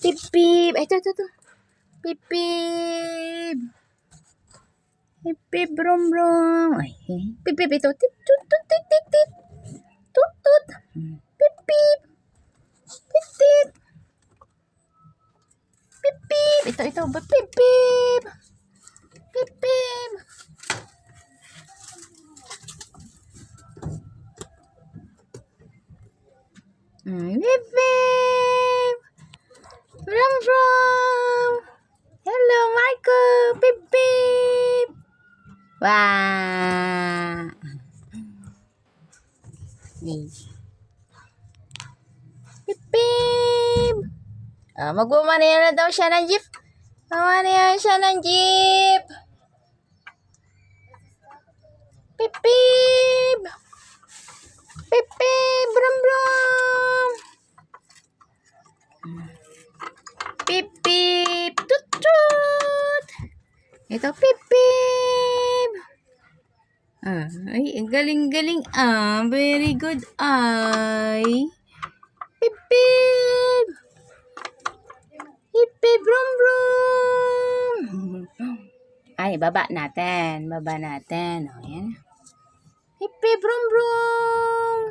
Pip, pip. Ay, ito. Pip, pip. Pip, pip, brum, brum. Ay, pip, pip, ito. Tit, tut, tut, tit, tit, tit. Tut, tut. Pip, pip. Tit, tit. Pip, pip. Ito. Pip, pip. Pip, pip. Pip, pip. Brum, brum. Hello, Michael. Pip, pip. Wah. Nih. Pip, pip. Magmamaneho na daw siya ng jeep. Magmamaneho siya ng jeep. Pip, pip. Pip, pip. Brum, brum. Pip, pip. Tut, tut. Ito, pip, pip. Ay, ang galing-galing. Very good. Ay. Pip, pip. Pip, pip, brum, brum. Ay, baba natin. O, yan. Pip, pip, brum, brum.